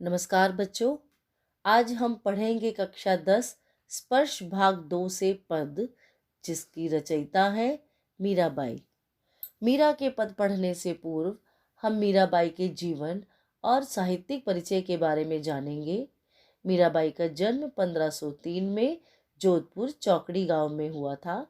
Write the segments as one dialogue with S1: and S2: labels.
S1: नमस्कार बच्चों। आज हम पढ़ेंगे कक्षा 10 स्पर्श भाग 2 से पद, जिसकी रचयिता है मीराबाई। मीरा के पद पढ़ने से पूर्व हम मीराबाई के जीवन और साहित्यिक परिचय के बारे में जानेंगे। मीराबाई का जन्म 1503 में जोधपुर चौकड़ी गांव में हुआ था।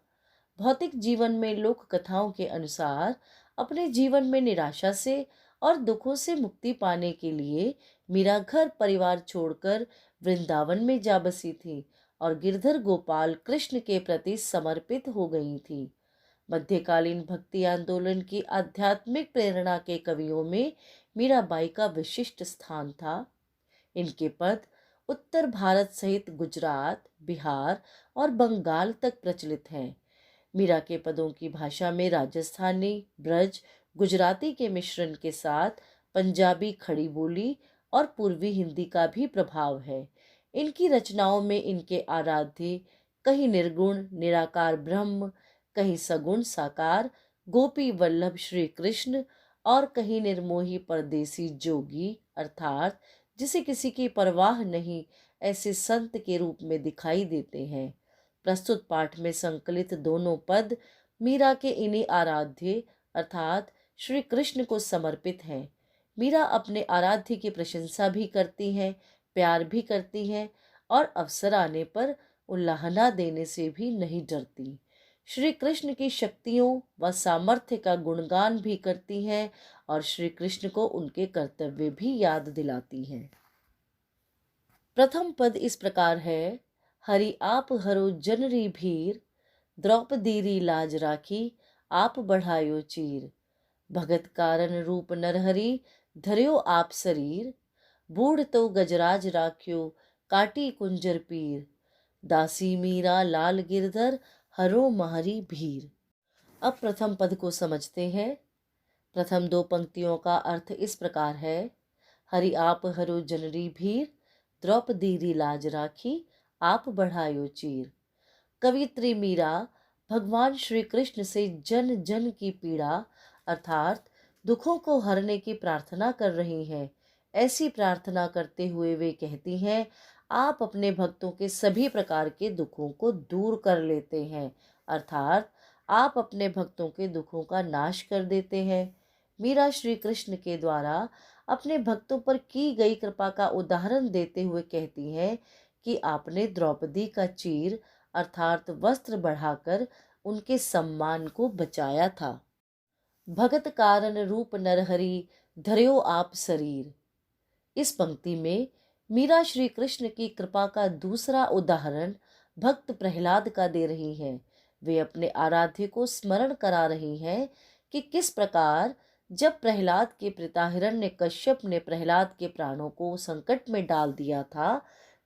S1: भौतिक जीवन में लोक कथाओं के अनुसार अपने जीवन में निराशा से और दुखों से मुक्ति पाने के लिए मीरा घर परिवार छोड़कर वृंदावन में जा बसी थी और गिरधर गोपाल कृष्ण के प्रति समर्पित हो गई थी। मध्यकालीन भक्ति आंदोलन की आध्यात्मिक प्रेरणा के कवियों में मीराबाई का विशिष्ट स्थान था। इनके पद उत्तर भारत सहित गुजरात, बिहार और बंगाल तक प्रचलित हैं। मीरा के पदों की भाषा में राजस्थानी, ब्रज, गुजराती के मिश्रण के साथ पंजाबी खड़ी बोली और पूर्वी हिंदी का भी प्रभाव है। इनकी रचनाओं में इनके आराध्य कहीं निर्गुण निराकार ब्रह्म, कहीं सगुण साकार गोपी वल्लभ श्री कृष्ण और कहीं निर्मोही परदेसी जोगी अर्थात जिसे किसी की परवाह नहीं ऐसे संत के रूप में दिखाई देते हैं। प्रस्तुत पाठ में संकलित दोनों पद मीरा के इन्हीं आराध्य अर्थात श्री कृष्ण को समर्पित हैं। मीरा अपने आराध्य की प्रशंसा भी करती हैं, प्यार भी करती हैं और अवसर आने पर उल्लाहना देने से भी नहीं डरती। श्री कृष्ण की शक्तियों व सामर्थ्य का गुणगान भी करती हैं और श्री कृष्ण को उनके कर्तव्य भी याद दिलाती हैं। प्रथम पद इस प्रकार है। हरि आप हरो जनरी भीर, द्रौपदीरी लाज राखी आप बढ़ायो चीर। भगत कारण रूप नरहरि धर्यो आप शरीर, बूढ़ तो गजराज राख्यो काटी कुंजर पीर। दासी मीरा लाल गिरधर हरो महरी भीर। अब प्रथम पद को समझते हैं। प्रथम दो पंक्तियों का अर्थ इस प्रकार है। हरि आप हरो जनरी भीर, द्रौपदीरी लाज राखी आप बढ़ायो चीर। कवित्री मीरा भगवान श्री कृष्ण से जन जन की पीड़ा अर्थात दुखों को हरने की प्रार्थना कर रही हैं। ऐसी प्रार्थना करते हुए वे कहती हैं, आप अपने भक्तों के सभी प्रकार के दुखों को दूर कर लेते हैं अर्थात आप अपने भक्तों के दुखों का नाश कर देते हैं। मीरा श्री कृष्ण के द्वारा अपने भक्तों पर की गई कृपा का उदाहरण देते हुए कहती हैं कि आपने द्रौपदी का चीर अर्थात वस्त्र बढ़ाकर उनके सम्मान को बचाया था। भगत कारण रूप नरहरि धर्यो आप शरीर। इस पंक्ति में मीरा श्री कृष्ण की कृपा का दूसरा उदाहरण भक्त प्रहलाद का दे रही हैं। वे अपने आराध्य को स्मरण करा रही हैं कि किस प्रकार जब प्रहलाद के पिता हिरण्यकश्यप ने प्रहलाद के प्राणों को संकट में डाल दिया था,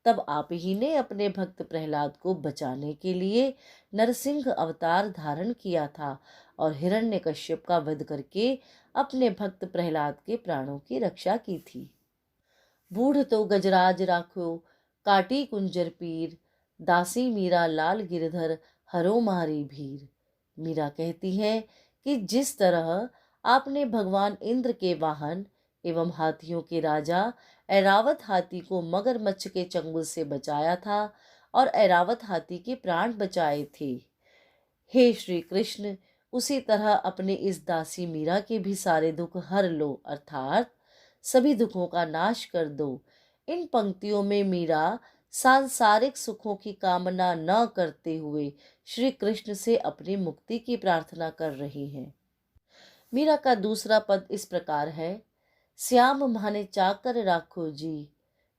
S1: तब आप ही ने अपने भक्त प्रहलाद को बचाने के लिए नरसिंह अवतार धारण किया था और हिरण्यकश्यप का वध करके अपने भक्त प्रहलाद के प्राणों की रक्षा की थी। बूढ़ तो गजराज राखो काटी कुंजर पीर, दासी मीरा लाल गिरधर हरो मारी भीर। मीरा कहती हैं कि जिस तरह आपने भगवान इंद्र के वाहन एवं हाथियों के राजा ऐरावत हाथी को मगरमच्छ के चंगुल से बचाया था और ऐरावत हाथी के प्राण बचाए थे, हे श्री कृष्ण उसी तरह अपने इस दासी मीरा के भी सारे दुख हर लो अर्थात सभी दुखों का नाश कर दो। इन पंक्तियों में मीरा सांसारिक सुखों की कामना न करते हुए श्री कृष्ण से अपनी मुक्ति की प्रार्थना कर रही हैं। मीरा का दूसरा पद इस प्रकार है। श्याम माने चाकर राखो जी,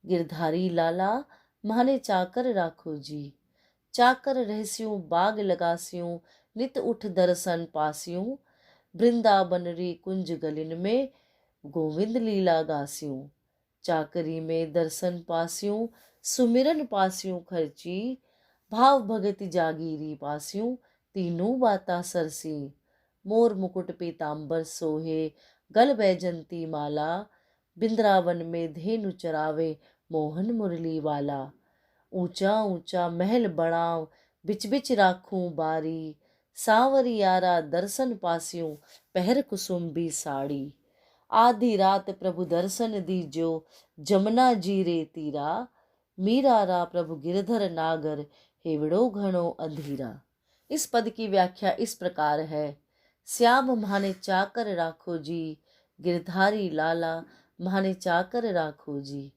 S1: गिरधारी लाला माने चाकर राखो जी। चाकर रहस्यों बाग लगास्यों, नित उठ दर्शन पास्यों। वृंदावन री कुंज गलिन में गोविंद लीला गास्यों। चाकरी में दर्शन पास्यों, सुमिरन पास्यों खर्ची। भाव भगति जागीरी पास्यों, तीनों बाता सरसी। मोर मुकुट पीतांबर सोहे, गल बैजंती माला। बिंद्रावन में धेनु चरावे, मोहन मुरली वाला। ऊंचा ऊंचा महल बनाव, बिच बिच राखूं बारी। सांवरियारा दर्शन पास्यों, पहर कुसुम्बी साड़ी। आधी रात प्रभु दर्शन दीजो, जमुना जी रे तीरा, मीरा रा प्रभु गिरधर नागर, हेवड़ो घणो अंधीरा। इस पद की व्याख्या इस प्रकार है। श्याम माने चाकर राखो जी, गिरधारी लाला माने चाकर राखो जी।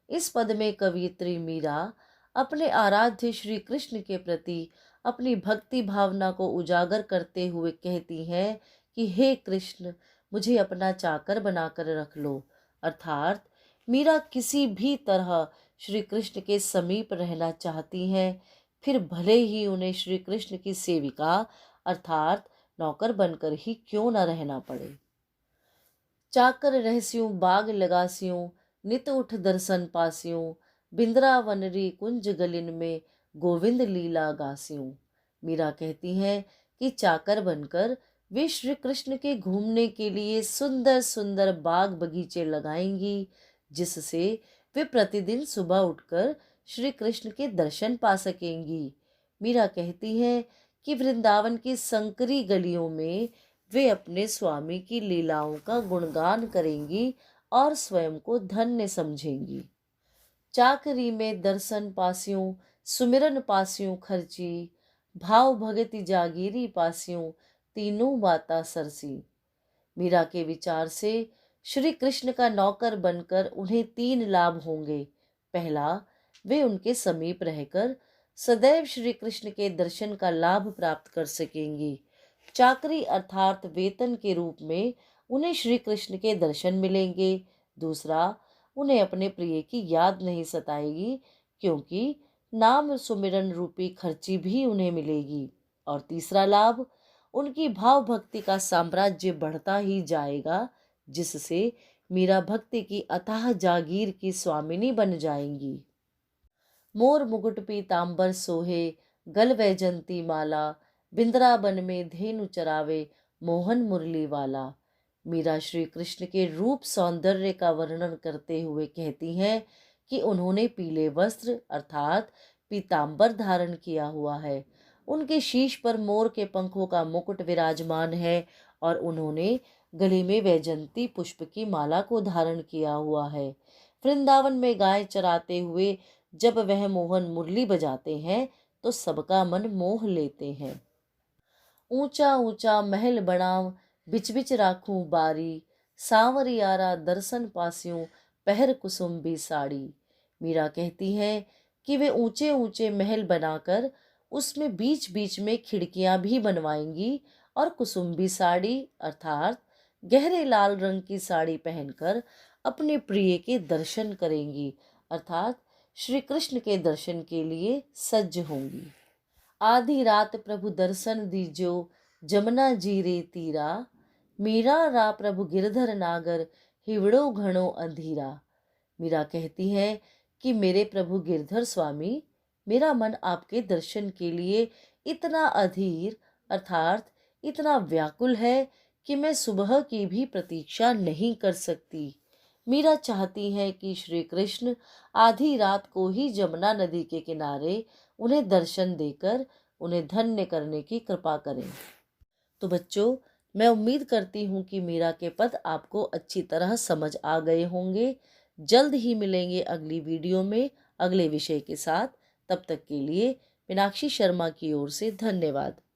S1: इस पद में कवयित्री मीरा अपने आराध्य श्री कृष्ण के प्रति अपनी भक्ति भावना को उजागर करते हुए कहती हैं कि हे कृष्ण, मुझे अपना चाकर बनाकर रख लो। अर्थात मीरा किसी भी तरह श्री कृष्ण के समीप रहना चाहती हैं, फिर भले ही उन्हें श्री कृष्ण की सेविका अर्थात नौकर बनकर ही क्यों न रहना पड़े। चाकर रहस्यों बाग लगास्यों, नित उठ दर्शन पास्यों, बिंद्रावनरी कुंज गलिन में गोविंद लीला गास्यों। मीरा कहती हैं कि चाकर बनकर वे श्री कृष्ण के घूमने के लिए सुंदर सुंदर बाग बगीचे लगाएंगी, जिससे वे प्रतिदिन सुबह उठकर श्री कृष्ण के दर्शन पा सकेंगी। मीरा कहती हैं कि वृंदावन की संकरी गलियों में वे अपने स्वामी की लीलाओं का गुणगान करेंगी और स्वयं को धन्य समझेंगी। चाकरी में दर्शन पास्यों, सुमिरन पास्यों खर्ची, भाव भगति जागीरी पास्यों, तीनों बाता सरसी। मीरा के विचार से श्री कृष्ण का नौकर बनकर उन्हें 3 लाभ होंगे। पहला, वे उनके समीप रहकर सदैव श्री कृष्ण के दर्शन का लाभ प्राप्त कर सकेंगी। चाकरी अर्थात वेतन के रूप में उन्हें श्री कृष्ण के दर्शन मिलेंगे। दूसरा, उन्हें अपने प्रिय की याद नहीं सताएगी, क्योंकि नाम सुमिरन रूपी खर्ची भी उन्हें मिलेगी। और तीसरा लाभ, उनकी भाव भक्ति का साम्राज्य बढ़ता ही जाएगा, जिससे मीरा भक्ति की अथाह जागीर की स्वामिनी बन जाएंगी। मोर मुकुट पीतांबर सोहे, गल वैजंती माला, बिंद्रावन में धेनु चरावे, मोहन मुरली वाला। मीरा श्री कृष्ण के रूप सौंदर्य का वर्णन करते हुए कहती हैं कि उन्होंने पीले वस्त्र अर्थात पीतांबर धारण किया हुआ है। उनके शीश पर मोर के पंखों का मुकुट विराजमान है और उन्होंने गले में वैजंती पुष्प की माला को धारण किया हुआ है। वृंदावन में गाय चराते हुए जब वह मोहन मुरली बजाते हैं तो सबका मन मोह लेते हैं। ऊंचा ऊंचा महल बनाव, बिच बिच राखूं बारी, सांवरियारा दर्शन पास्यों, पहर कुसुम्बी साड़ी। मीरा कहती हैं कि वे ऊंचे ऊंचे महल बनाकर उसमें बीच बीच में खिड़कियां भी बनवाएंगी और कुसुम्बी साड़ी अर्थात गहरे लाल रंग की साड़ी पहनकर अपने प्रिय के दर्शन करेंगी अर्थात श्री कृष्ण के दर्शन के लिए सज्ज होंगी। आधी रात प्रभु दर्शन दीजो, जमुना जी रे तीरा, मीरा रा प्रभु गिरधर नागर, हिवड़ो घणो अंधीरा। मीरा कहती हैं कि मेरे प्रभु गिरधर स्वामी, मेरा मन आपके दर्शन के लिए इतना अधीर अर्थात इतना व्याकुल है कि मैं सुबह की भी प्रतीक्षा नहीं कर सकती। मीरा चाहती हैं कि श्री कृष्ण आधी रात को ही जमुना नदी के किनारे उन्हें दर्शन देकर उन्हें धन्य करने की कृपा करें। तो बच्चों, मैं उम्मीद करती हूँ कि मीरा के पद आपको अच्छी तरह समझ आ गए होंगे। जल्द ही मिलेंगे अगली वीडियो में अगले विषय के साथ। तब तक के लिए मीनाक्षी शर्मा की ओर से धन्यवाद।